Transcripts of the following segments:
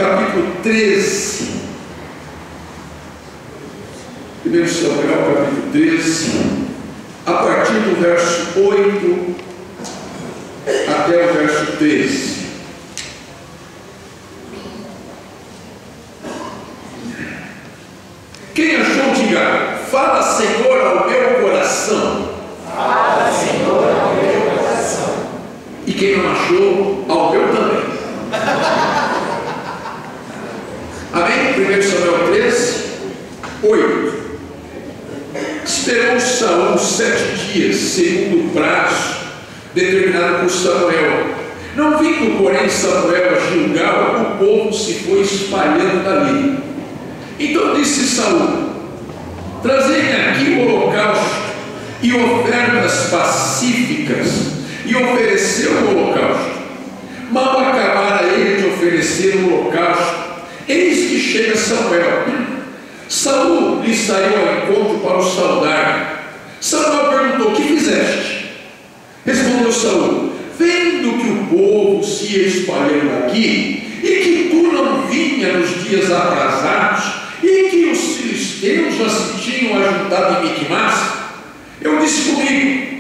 capítulo 13. 1 Samuel, capítulo 13, a partir do verso 8 até o verso 13. Quem achou, diga: fala, Senhor, ao meu coração. Fala, Senhor, ao meu coração. E quem não achou, ao meu também. Amém? 1 Samuel 13, 8. Esperou Saul 7 dias, segundo o prazo determinado por Samuel. Não vindo, porém, Samuel a Gilgal, o povo se foi espalhando dali. Então disse Saul: trazei-me aqui o holocausto e ofertas pacíficas. E ofereceu o holocausto. Mal acabara ele de oferecer o holocausto, eis que chega Samuel. Saul lhe saiu ao encontro para o saudar. Samuel perguntou: que fizeste? Respondeu Saul: vendo que o povo se ia espalhando aqui, e que tu não vinha nos dias atrasados, e que os filisteus já se tinham ajuntado em Miquimás, eu disse comigo: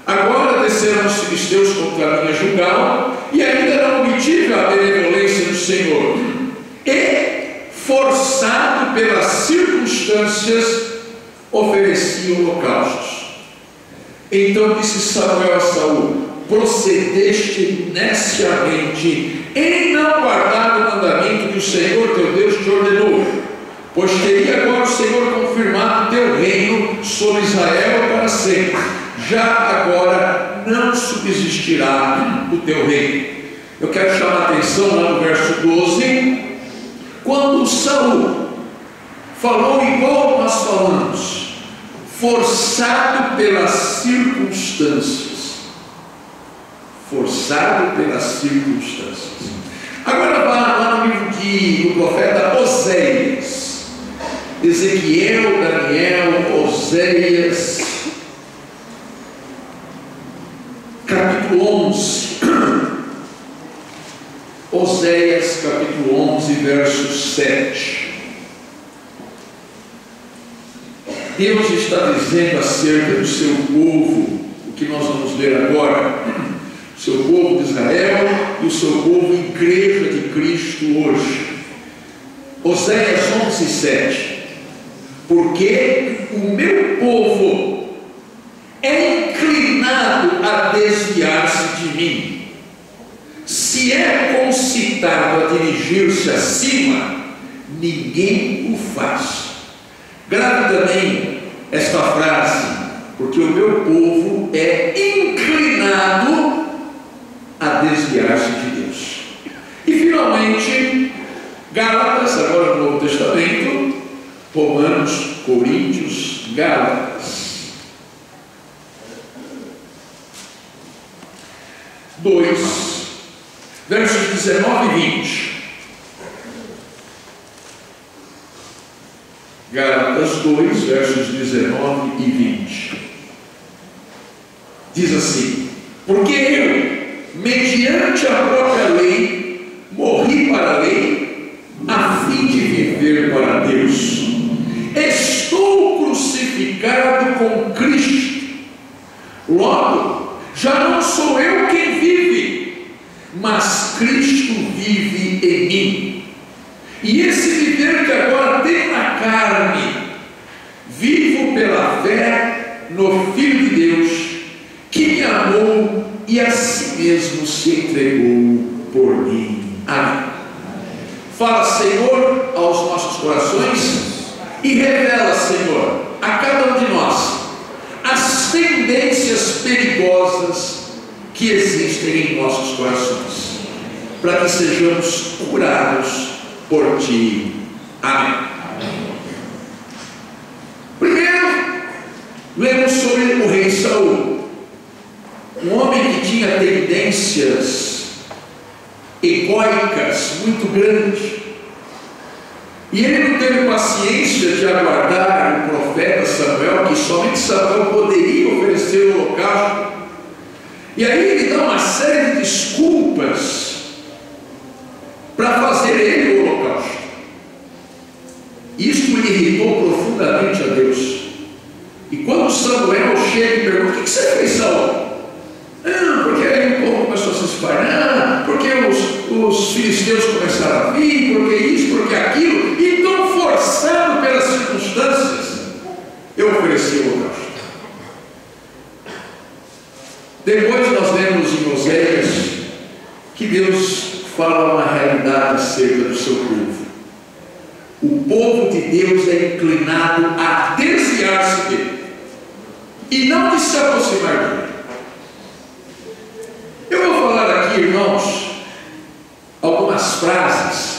agora descerão os filisteus contra a minha Gilgal, e ainda não obtive a benevolência do Senhor. E, forçado pelas circunstâncias, ofereci holocaustos. Então disse Samuel a Saul: procedeste neciamente em não guardar o mandamento que o Senhor teu Deus te ordenou, pois teria agora o Senhor confirmado teu reino sobre Israel para sempre. Já agora não subsistirá o teu reino. Eu quero chamar a atenção lá no verso 12, quando Saul falou igual nós falamos, forçado pelas circunstâncias. Forçado pelas circunstâncias. Agora vá lá no livro do profeta Oséias. Ezequiel, Daniel, Oséias, capítulo 11. Oséias, capítulo 11, verso 7. Deus está dizendo acerca do seu povo, o que nós vamos ler agora, o seu povo de Israel e o seu povo igreja de Cristo hoje. Oséias 11, 7. Porque o meu povo é inclinado a desviar-se de mim. Se é concitado a dirigir-se acima, ninguém o faz. Grave também esta frase: porque o meu povo é inclinado a desviar-se de Deus. E finalmente, Gálatas, agora no Novo Testamento, Romanos, Coríntios, Gálatas 2, versos 19 e 20. Gálatas 2, versos 19 e 20. Diz assim: porque eu, mediante a própria lei, morri para a lei, a fim de viver para Deus. Estou crucificado com Cristo. Logo, já não sou eu quem vive, mas Cristo vive em mim. E esse viver que agora tenho na carne, vivo pela fé no Filho de Deus, que me amou e a si mesmo se entregou por mim. Amém. Fala, Senhor, aos nossos corações e revela, Senhor, a cada um de nós as tendências perigosas que existem em nossos corações, para que sejamos curados por Ti. Amém. Primeiro, lemos sobre o rei Saul, um homem que tinha tendências egóicas muito grandes, e ele não teve paciência de aguardar o profeta Samuel, que somente Samuel poderia oferecer o holocausto. E aí ele dá uma série de desculpas para fazer ele o irritou profundamente a Deus. E quando Samuel chega e pergunta: o que você fez, Saul? Não, porque aí o povo começou a se espalhar, porque os filisteus começaram a vir, porque isso, porque aquilo, e tão forçado pelas circunstâncias, eu ofereci o holocausto. Depois nós lemos em Oséias que Deus fala uma realidade acerca do seu povo. O povo de Deus é inclinado a desviar-se dele e não de se aproximar dele. Eu vou falar aqui, irmãos, algumas frases,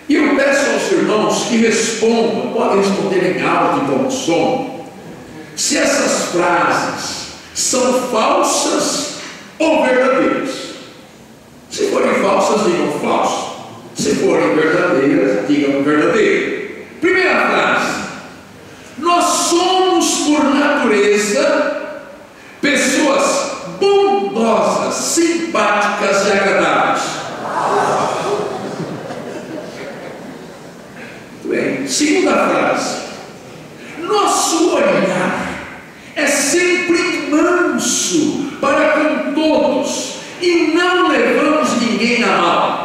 e eu peço aos irmãos que respondam, podem responder em alto e bom som, se essas frases são falsas ou verdadeiras. Se forem falsas, digam falso. Se forem verdadeiras, digam verdadeiro. Primeira frase: nós somos por natureza pessoas bondosas, simpáticas e agradáveis. Muito bem. Segunda frase: nosso olhar é sempre manso para com todos e não levamos ninguém a mal.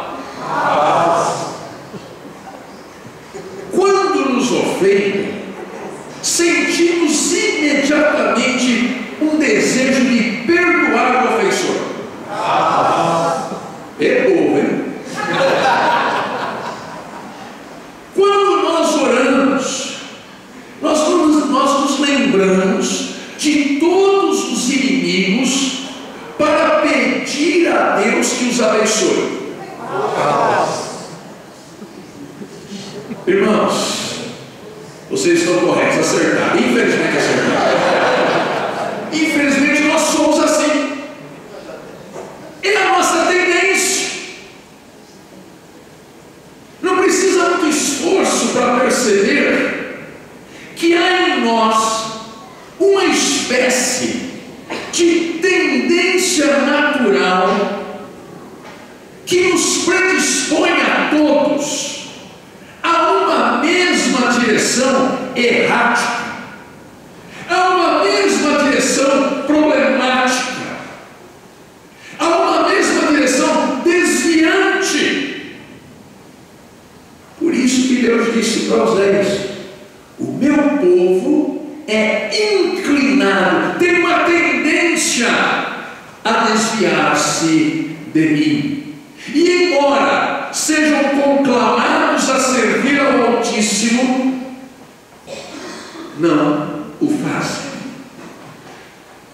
Quando nos ofendem, sentimos imediatamente um desejo de perdoar o ofensor. É bobo, hein? Quando nós oramos, nós nos lembramos de todos os inimigos para pedir a Deus que os abençoe. Irmãos, vocês estão corretos, acertaram. Infelizmente acertaram. Infelizmente nós somos assim. É a nossa tendência. Não precisa muito esforço para perceber que há em nós uma espécie de tendência natural que nos predispõe a todos a uma mesma direção errática, a uma mesma direção problemática, a uma mesma direção desviante. Por isso que Deus disse para Oséias: o meu povo é inclinado, tem uma tendência a desviar-se de mim. E embora sejam conclamados a servir ao Altíssimo, não o fazem.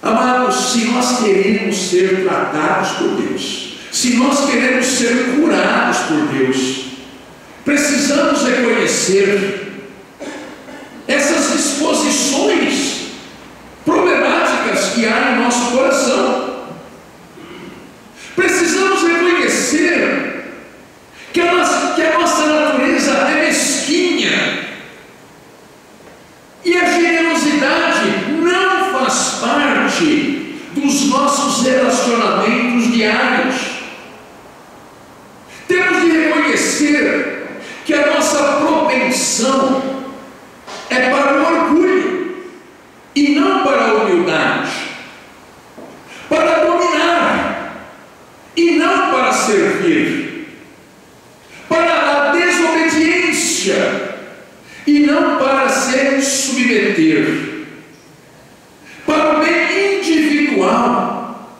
Amados, se nós queremos ser tratados por Deus, se nós queremos ser curados por Deus, precisamos reconhecer essas disposições problemáticas que há em nosso coração. Precisamos reconhecer que a nossa natureza é mesquinha e a generosidade não faz parte dos nossos relacionamentos diários. Temos de reconhecer que a nossa propensão é para o orgulho e não para a humildade, para dominar e não para servir, para a desobediência e não para se submeter, para o bem individual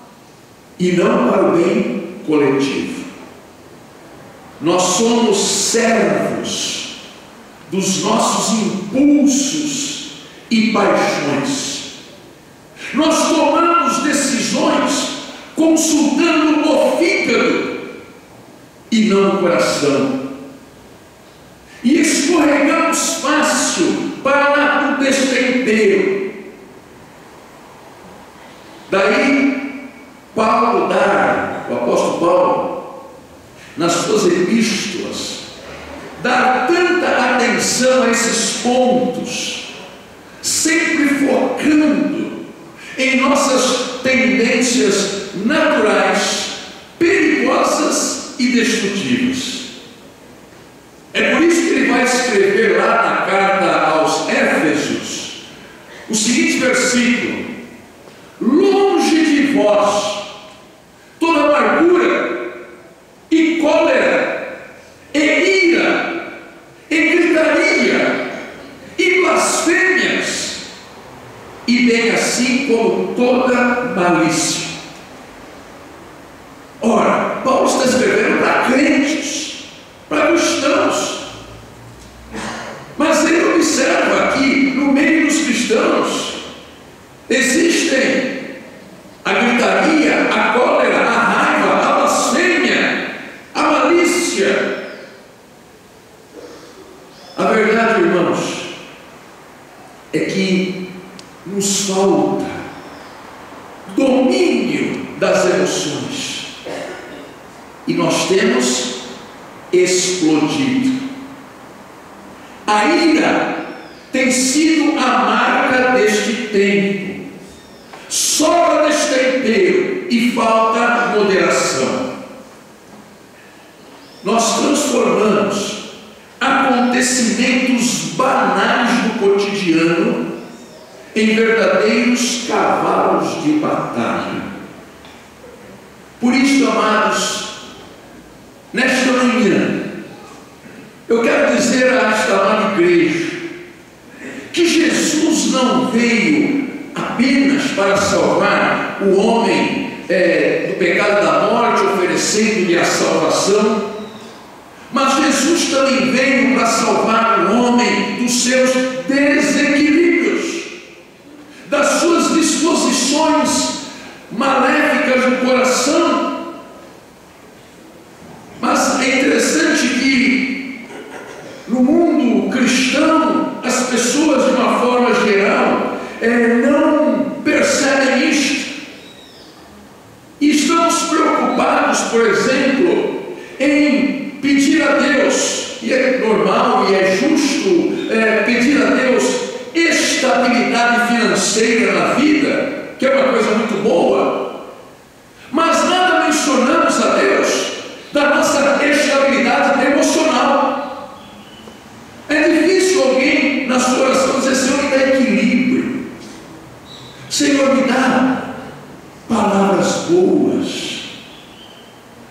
e não para o bem coletivo. Nós somos servos dos nossos impulsos e paixões. Nós tomamos decisões consultando o fígado e não o coração, e escorregamos fácil para o destempeiro. Daí o apóstolo Paulo, nas suas epístolas, dá tanta atenção a esses pontos, sempre focando em nossas tendências naturais, perigosas e destrutivas. É por isso que ele vai escrever lá na carta o seguinte versículo: longe de vós toda amargura e cólera e ira e gritaria e blasfêmias, e bem assim como toda malícia. Ora, Paulo está escrevendo para crentes, para cristãos, mas ele observa que no meio dos cristãos existem a gritaria, a cólera, a raiva, a blasfêmia, a malícia. A verdade, irmãos, é que nos falta domínio das emoções, e nós temos explodido. A ira tem sido a marca deste tempo. Sobra destempero e falta moderação. Nós transformamos acontecimentos banais do cotidiano em verdadeiros cavalos de batalha. Por isso, amados, nesta manhã, eu quero dizer a esta amada igreja que Jesus não veio apenas para salvar o homem do pecado da morte, oferecendo-lhe a salvação, mas Jesus também veio para salvar o homem dos seus desequilíbrios, das suas disposições maléficas do coração. Mas é interessante que no mundo cristão as pessoas, de uma forma geral, não percebem isto, e estamos preocupados, por exemplo, em pedir a Deus, e é normal e é justo pedir a Deus estabilidade financeira na vida, que é uma coisa muito boa, mas nada mencionamos a Deus da nossa estabilidade emocional. É difícil alguém na sua oração dizer: Senhor, me dá equilíbrio, Senhor, me dá palavras boas,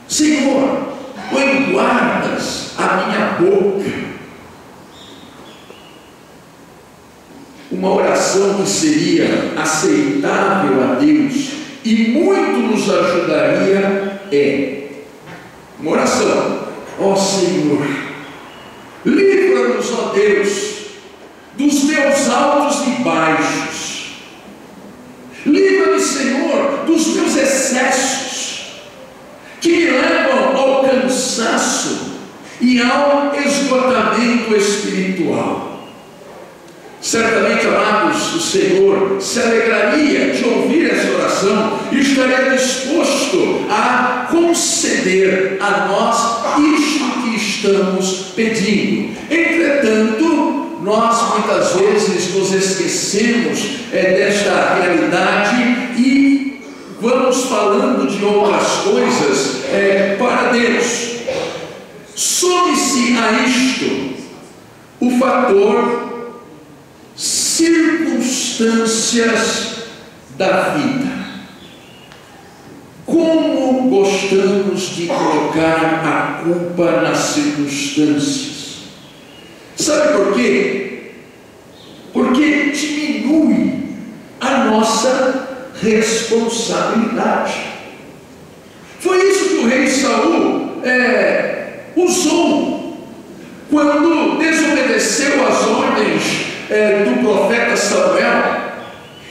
Senhor, põe guardas a minha boca. Uma oração que seria aceitável a Deus e muito nos ajudaria uma oração: ó Senhor, livra-nos, ó Deus, dos meus altos e baixos. Livra-me, Senhor, dos meus excessos, que me levam ao cansaço e ao esgotamento espiritual. Certamente, amados, o Senhor se alegraria de ouvir essa oração e estaria disposto a conceder a nós isto que estamos pedindo. Entretanto, nós muitas vezes nos esquecemos desta realidade e vamos falando de outras coisas para Deus. Some-se a isto o fator circunstâncias da vida. Como gostamos de colocar a culpa nas circunstâncias. Sabe por quê? Porque diminui a nossa responsabilidade. Foi isso que o rei Saul usou quando desobedeceu às ordens do profeta Samuel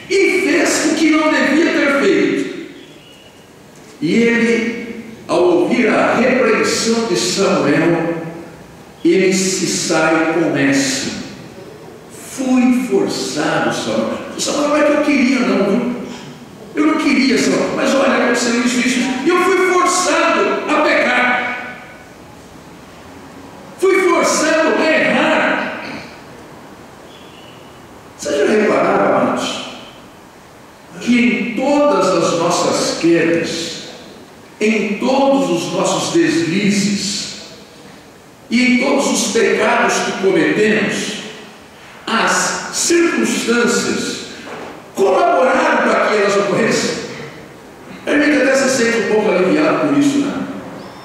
e fez o que não devia ter feito. E ele, ao ouvir a repreensão de Samuel, ele se sai com essa: fui forçado, Samuel. Samuel, não é que eu queria, não, viu? Eu não queria, Samuel, mas olha, aconteceu isso, e eu fui forçado a pecar, fui forçado a errar. Vocês já repararam, amados, que em todas as nossas quedas, em todos os nossos deslizes e em todos os pecados que cometemos, as circunstâncias colaboraram para que elas ocorressem. A gente até se sente um pouco aliviado por isso, né?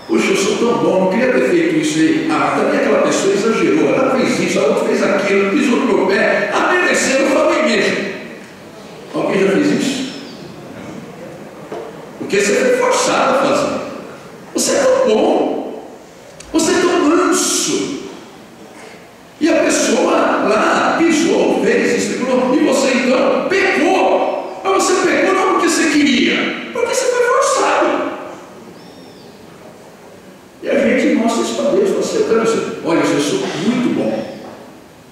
Poxa, eu sou tão bom, não queria ter feito isso aí. Ah, também aquela pessoa exagerou, ela fez isso, a outra fez aquilo, pisou no meu pé, a mereceu, eu falei mesmo. Alguém já fez isso? Porque você foi forçado a fazer. Você é tão bom, você é tão manso. E a pessoa lá pisou, fez, especulou, e você então pecou. Mas você pecou não porque você queria, porque você foi forçado. E a gente mostra isso para Deus, você, olha, eu sou muito bom,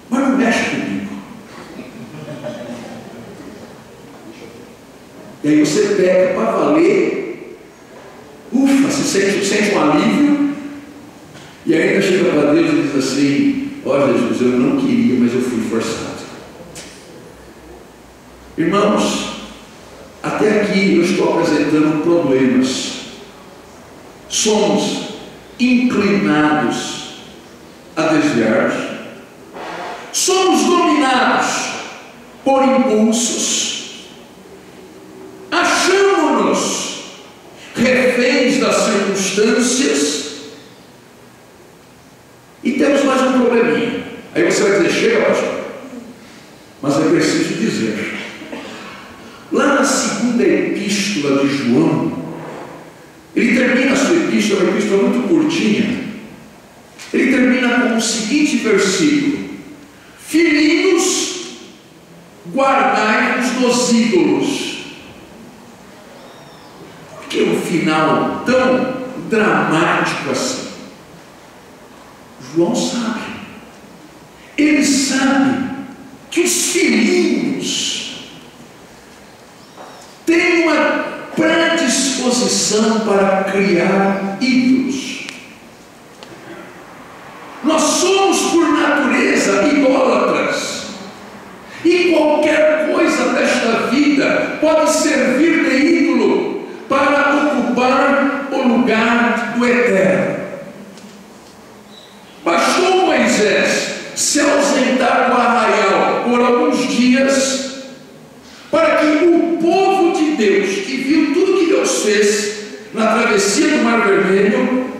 mas não mexe comigo. E aí você peca para valer, ufa, você sente um alívio, e ainda chega para Deus e diz assim: ó Jesus, eu não queria, mas eu fui forçado. Irmãos, até aqui eu estou apresentando problemas. Somos inclinados a desviar, somos dominados por impulsos, achamos-nos reféns das circunstâncias e temos mais um probleminha. Aí você vai dizer: chega, pastor, mas é preciso dizer, lá na segunda epístola de João, ele termina a sua epístola, uma epístola muito curtinha. Ele termina com o seguinte versículo: filhinhos, guardai-vos dos ídolos. Por que um final tão dramático assim? João sabe. Ele sabe que os filhinhos têm uma predisposição para criar ídolos. Nós somos por natureza idólatras, e qualquer coisa desta vida pode servir de ídolo para ocupar o lugar do eterno. Bastou Moisés se ausentar do arraial por alguns dias para que o povo de Deus, que viu tudo que Deus fez na travessia do Mar Vermelho,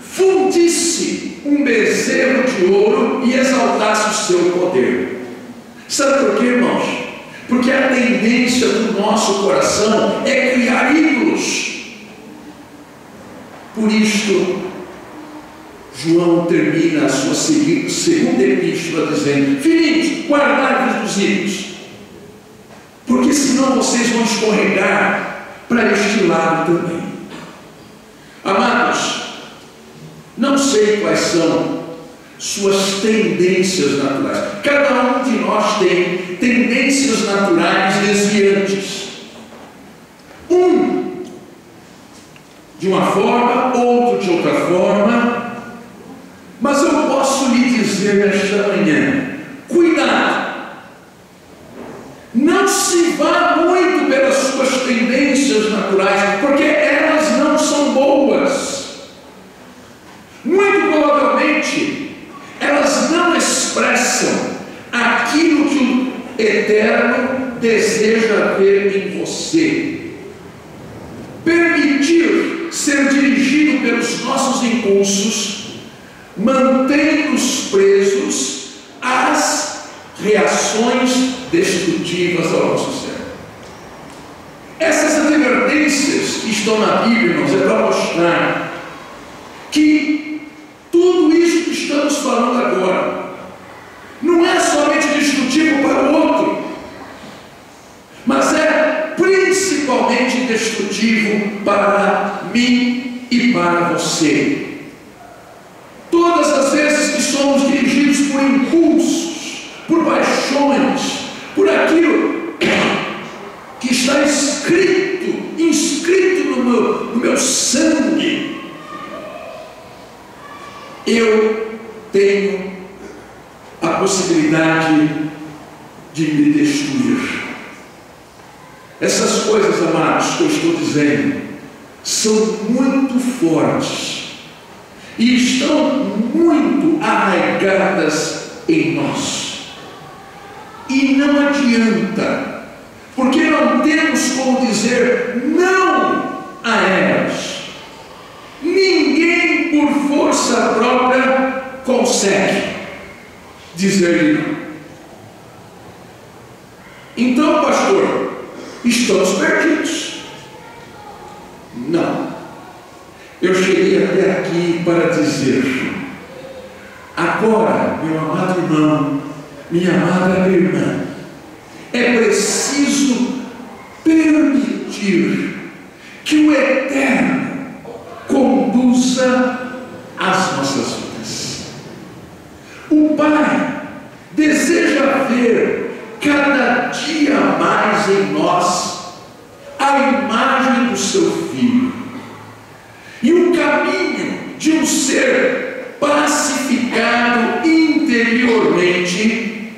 fundisse um bezerro de ouro e exaltasse o seu poder. Sabe por quê, irmãos? Porque a tendência do nosso coração é criar ídolos. Por isto, João termina a sua segunda epístola dizendo: filhinhos, guardai-vos dos ídolos, porque senão vocês vão escorregar para este lado também. Amados, não sei quais são suas tendências naturais. Cada um de nós tem tendências naturais desviantes. Um de uma forma, outro de outra forma. Mas eu posso lhe dizer nesta manhã: cuidado, não se vá muito pelas suas tendências naturais, porque elas não são boas. Muito provavelmente elas não expressam aquilo que o Eterno deseja ver em você. Permitir ser dirigido pelos nossos impulsos mantém-nos presos às reações destrutivas ao nosso cérebro. Essas advertências que estão na Bíblia, irmãos, é para mostrar que tudo isso que estamos falando agora não é somente destrutivo para o outro, mas é principalmente destrutivo para mim e para você. Todas as vezes que somos dirigidos por impulsos, por paixões, por aquilo que está inscrito no meu sangue, eu tenho a possibilidade de me destruir. Essas coisas, amados, que eu estou dizendo, são muito fortes e estão muito arraigadas em nós. E não adianta, porque não temos como dizer não a elas. Ninguém por força própria consegue dizer não. Então, pastor, estamos perdidos. Não. Eu cheguei até aqui para dizer: agora, meu amado irmão, minha amada irmã, é preciso permitir que o Eterno conduza as nossas vidas. O Pai deseja ver cada dia mais em nós a imagem do seu Filho. E o caminho de um ser pacificado interiormente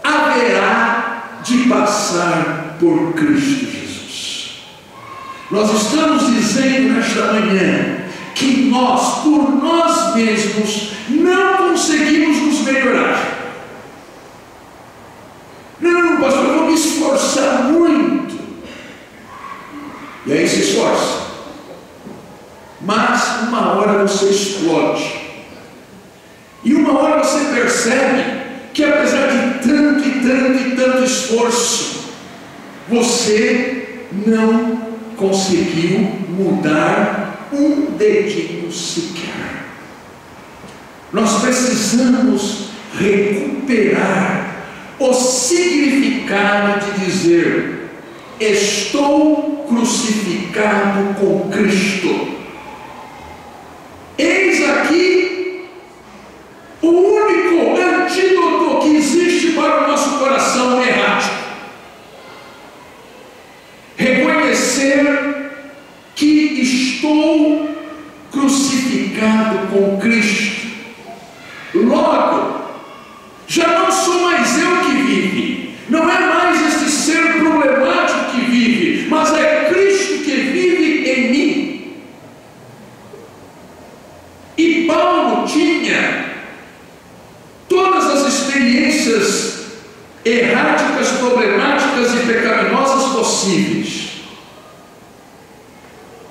haverá de passar por Cristo Jesus. Nós estamos dizendo nesta manhã que nós, por nós mesmos, não conseguimos nos melhorar. Não, pastor, eu vou me esforçar muito. E aí se esforça. Mas uma hora você explode. E uma hora você percebe que apesar de tanto e tanto e tanto esforço, você não conseguiu mudar um dedinho sequer. Nós precisamos recuperar o significado de dizer: estou crucificado com Cristo. Eis aqui o único antídoto que existe para o nosso coração errático. Reconhecer que estou crucificado com Cristo. Logo, já não sou mais eu que vive, não é mais este ser problemático que vive, mas é Cristo que vive em mim. E Paulo tinha todas as experiências erráticas, problemáticas e pecaminosas possíveis.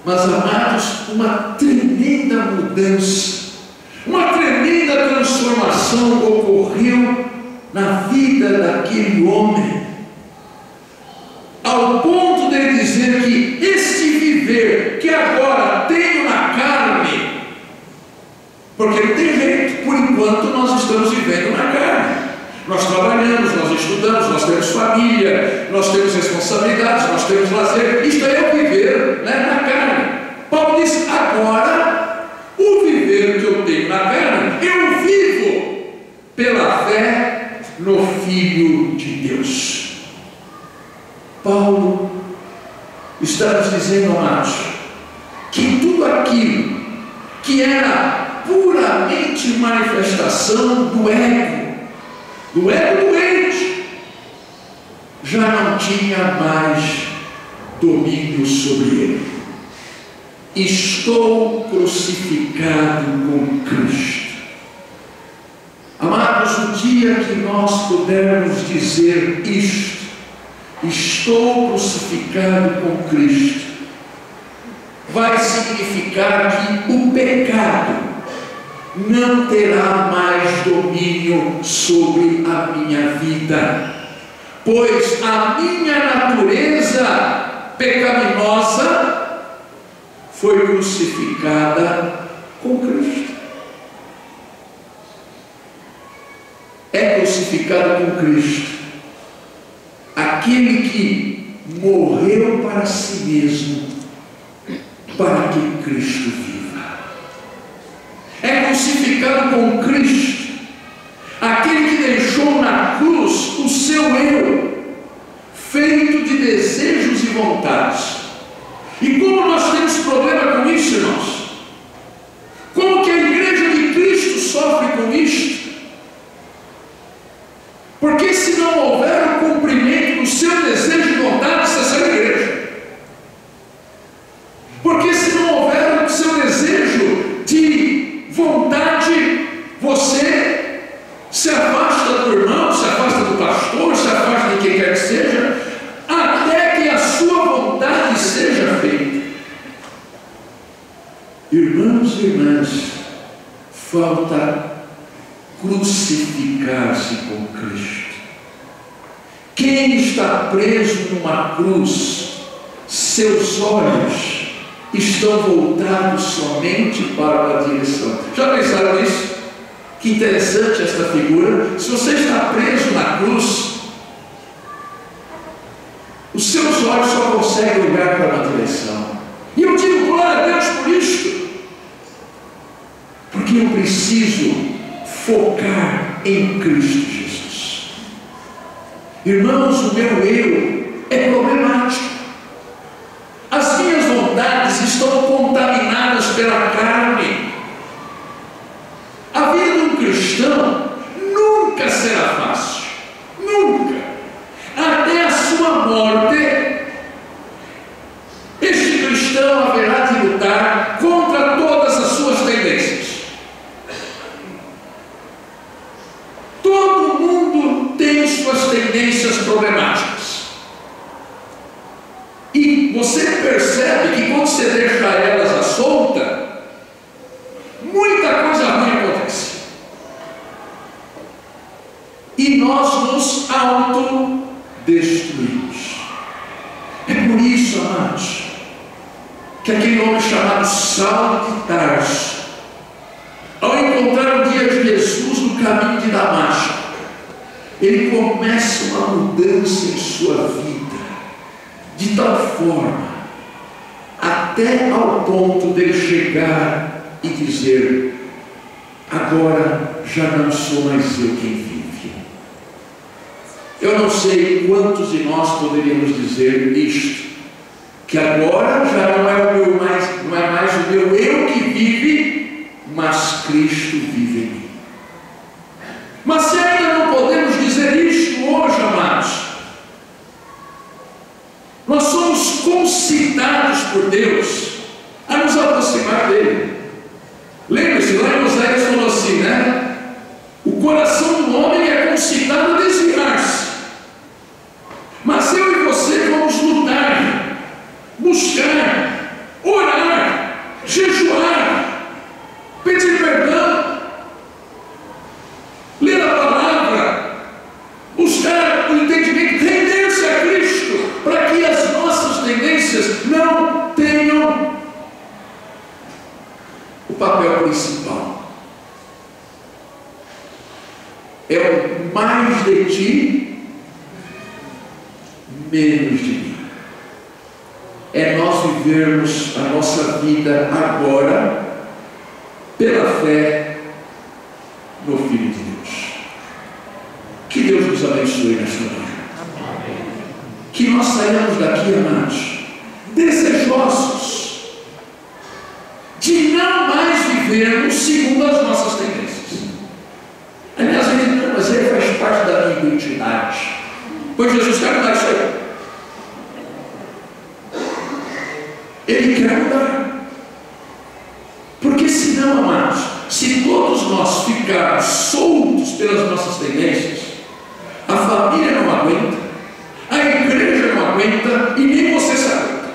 Mas, amados, uma tremenda mudança, uma tremenda transformação ocorreu na vida daquele homem, ao ponto de ele dizer que este viver que agora tenho na carne, porque não tem jeito, por enquanto nós estamos vivendo na carne. Nós trabalhamos, nós estudamos, nós temos família, nós temos responsabilidades, nós temos lazer. Isto é o viver, né, na carne. Paulo diz: agora, o viver que eu tenho na carne, eu vivo pela fé no Filho de Deus. Paulo está nos dizendo, amados, que tudo aquilo que era puramente manifestação do ego doente, já não tinha mais domínio sobre ele. Estou crucificado com Cristo. Amados, o dia que nós pudermos dizer isto, estou crucificado com Cristo, vai significar que o pecado não terá mais domínio sobre a minha vida, pois a minha natureza pecaminosa foi crucificada com Cristo. É crucificado com Cristo aquele que morreu para si mesmo, para que Cristo viva. É crucificado com Cristo aquele que deixou na cruz o seu eu, feito de desejos e vontades. E como nós temos problema com isso, irmãos? Como que a igreja de Cristo sofre com isto? Porque se não houver o cumprimento do seu desejo e vontade, essa é a igreja. Porque se não houver o seu desejo de vontade, você se afasta do irmão, se afasta do pastor, se afasta de quem quer que seja, até falta crucificar-se com Cristo. Quem está preso numa cruz, seus olhos estão voltados somente para uma direção. Já pensaram nisso? Que interessante esta figura. Se você está preso na cruz, os seus olhos só conseguem olhar para uma direção. E eu digo glória a Deus por isto, porque eu preciso focar em Cristo Jesus. Irmãos, o meu eu é problemático. As minhas vontades estão contaminadas pela carne. A vida de um cristão nunca será fácil. Nunca. Até a sua morte, este cristão haverá de lutar contra todas as suas tendências. Todo mundo tem suas tendências problemáticas. E você percebe que quando você deixa elas à solta, muita coisa ruim acontece. E nós nos autodestruímos. É por isso, amados, que aquele homem chamado Saulo de Tarso, ao encontrar um dia Jesus no caminho de Damasco, ele começa uma mudança em sua vida, de tal forma, até ao ponto dele chegar e dizer: agora já não sou mais eu quem vive. Eu não sei quantos de nós poderíamos dizer isto, que agora já não é mais o meu eu que vive, mas Cristo vive em mim. Mas se ainda não podemos dizer isto hoje, amados, nós somos concitados por Deus a nos aproximar dele. Lembre-se, lá em Oséias falou assim, né? O coração do homem é concitado a desviar-se. Mas eu e você vamos lutar, buscar, orar, jejuar, pedir perdão, ler a palavra, buscar o entendimento, render-se a Cristo, para que as nossas tendências não tenham o papel principal. É o mais de ti, menos de mim. É nós vivermos a nossa vida agora pela fé no Filho de Deus. Que Deus nos abençoe nesta manhã. Que nós saiamos daqui, amados, desejosos de não mais vivermos segundo as nossas tendências. Aliás, a gente não, mas ele faz parte da minha identidade. Pois Jesus quer mudar isso aí. Ele quer mudar. Porque senão, amados, se todos nós ficarmos soltos pelas nossas tendências, a família não aguenta, a igreja não aguenta e nem você se aguenta.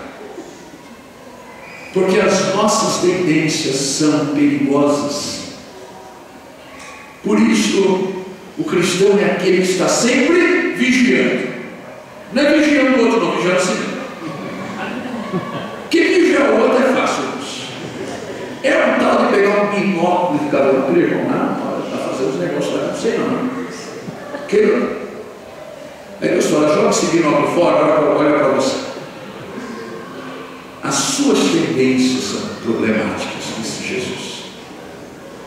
Porque as nossas tendências são perigosas. Por isso, o cristão é aquele que está sempre vigiando. Não é vigiando o outro, não, vigiando si mesmo. Que vigiar o outro é fácil. É um tal de pegar um binóculo e ficar olhando para ele, não, está fazendo os negócios lá, não sei não. Que aí Deus fala, joga esse binóculo fora, olha para você. As suas tendências são problemáticas, disse Jesus.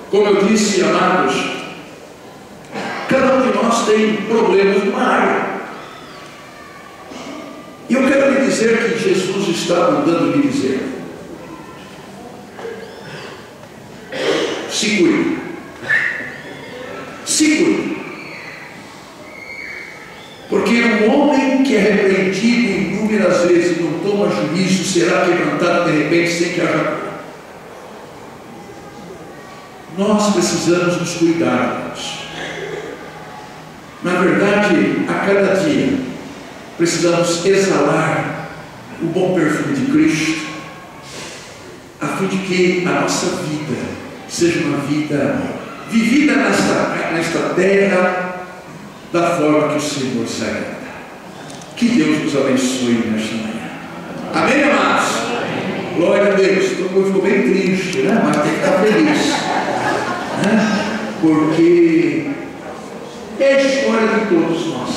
Como eu disse, amados, cada um de nós tem problemas numa área. E eu quero lhe dizer que Jesus está mandando lhe dizer: se cuide. Se cuide. Porque um homem que é repreendido inúmeras vezes e não toma juízo será quebrantado de repente sem que haja cura. Nós precisamos nos cuidar. Na verdade, a cada dia precisamos exalar o bom perfume de Cristo, a fim de que a nossa vida seja uma vida vivida nesta terra da forma que o Senhor se agrada. Que Deus nos abençoe nesta manhã. Amém, amados? Glória a Deus. Todo mundo ficou bem triste, né? Mas tem que estar feliz, né? Porque é a história de todos nós.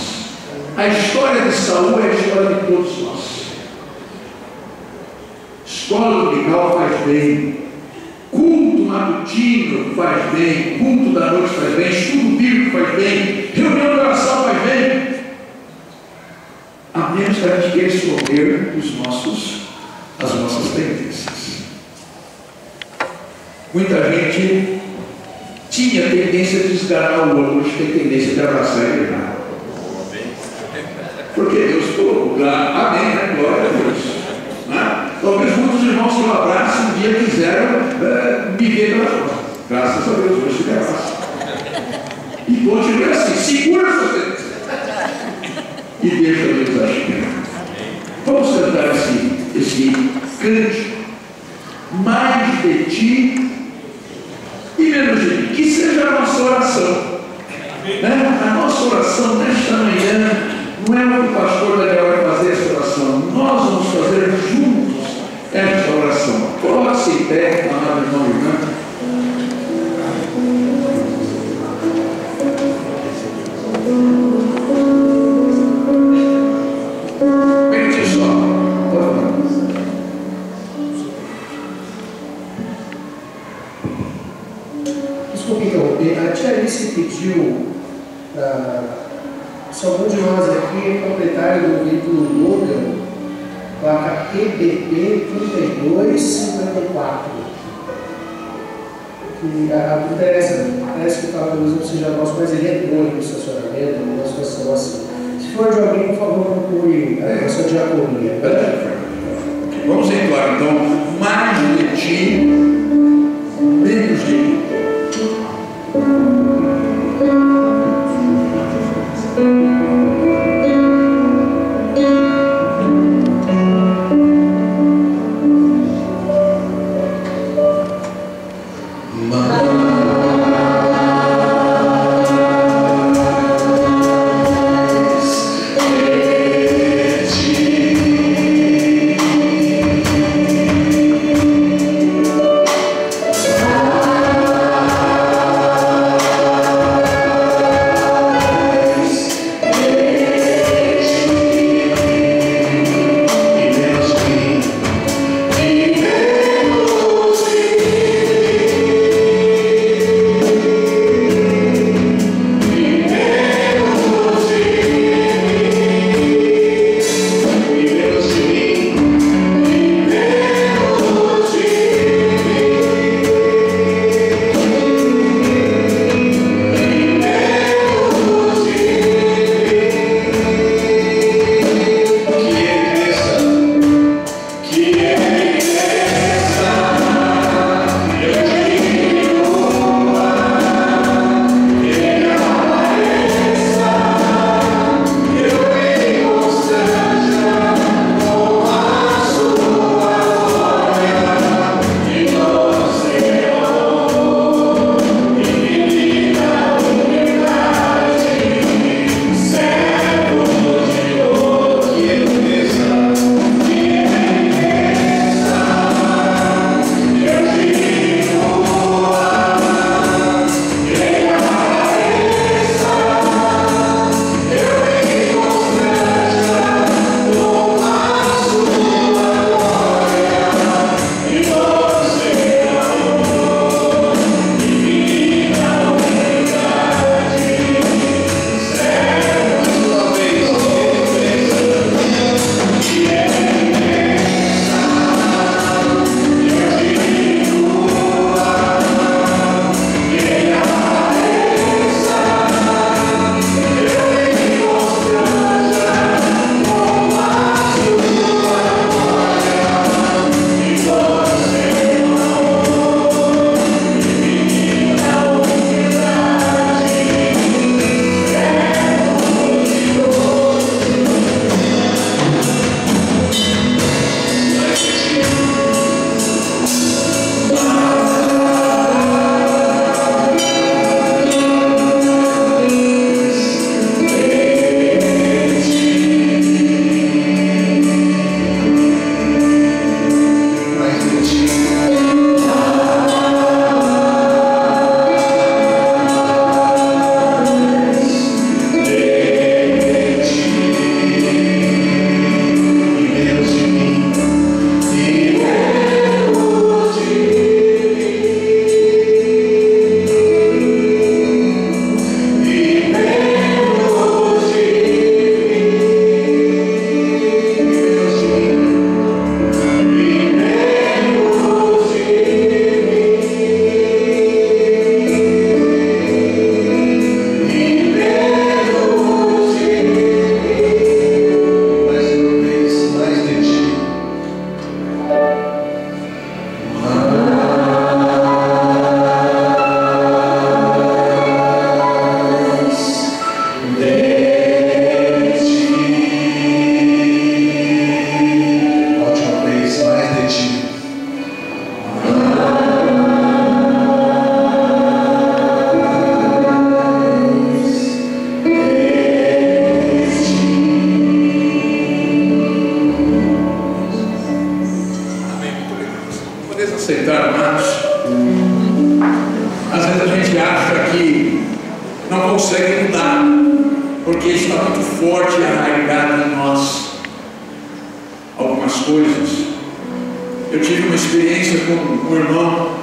A história de Saul é a história de todos nós. Escola dominical faz bem, culto matutino faz bem, culto da noite faz bem, estudo bíblico faz bem, reunião de oração faz bem, a menos que a gente queira esconder as nossas tendências. Muita gente tinha tendência de desgarrar o outro, hoje tem tendência de abraçar e errar. Porque Deus colocou lá, amém, né? Glória a Deus. Né? Talvez muitos irmãos que eu abraço um dia quiseram me ver pela fora. Graças a Deus, hoje se abraça. E continue assim, segura essa tendência. E deixa Deus agir. Vamos cantar esse cântico. Mais de ti e menos de mim. Que seja a nossa oração. Né? A nossa oração nesta manhã não é o que o pastor Daniel vai fazer essa oração. Nós vamos fazer juntos esta oração. Coloque-se em pé, amado irmão e irmã. Permite só. Desculpe, então, a tia Alice pediu se algum de nós aqui completarem do veículo Logan, placa EBP 3254. Que parece que o carro não seja nosso, mas ele entrou no estacionamento, numa situação assim. Se for de alguém, por favor, procure a nossa diaconia. Vamos entoar então, mais de ti, menos de mim. não consegue mudar, porque está muito forte e arraigado em nós algumas coisas. Eu tive uma experiência com um irmão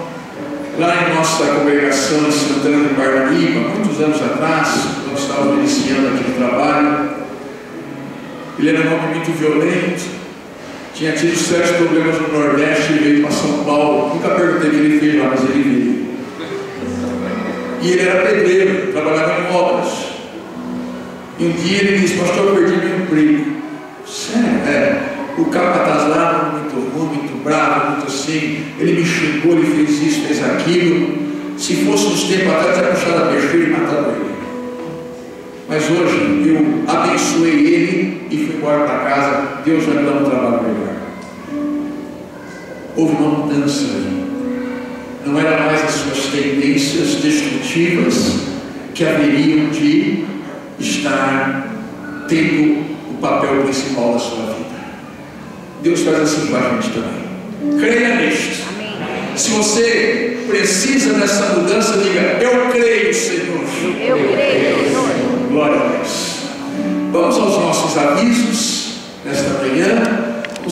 lá em nossa congregação em Santana de Parnaíba, muitos anos atrás, quando estávamos iniciando aquele trabalho. Ele era um homem muito violento, tinha tido sérios problemas no Nordeste, ele veio para São Paulo. Nunca perguntei o que ele fez lá, mas ele veio. E ele era pedreiro, trabalhava em obras. E um dia ele disse: pastor, eu perdi meu emprego. Sério? O capataz lá, muito ruim, muito bravo, muito assim. Ele me xingou, ele fez isso, fez aquilo. Se fosse uns tempos atrás, tinha puxado a peixeira e matado ele. Mas hoje eu abençoei ele e fui embora para casa. Deus vai me dar um trabalho melhor. Houve uma mudança aí. Não era mais as suas tendências destrutivas que haveriam de estar tendo o papel principal da sua vida. Deus faz assim com a gente também. Creia nisto. Se você precisa dessa mudança, diga: eu creio, Senhor. Eu creio, Senhor. Glória a Deus. Vamos aos nossos avisos nesta manhã.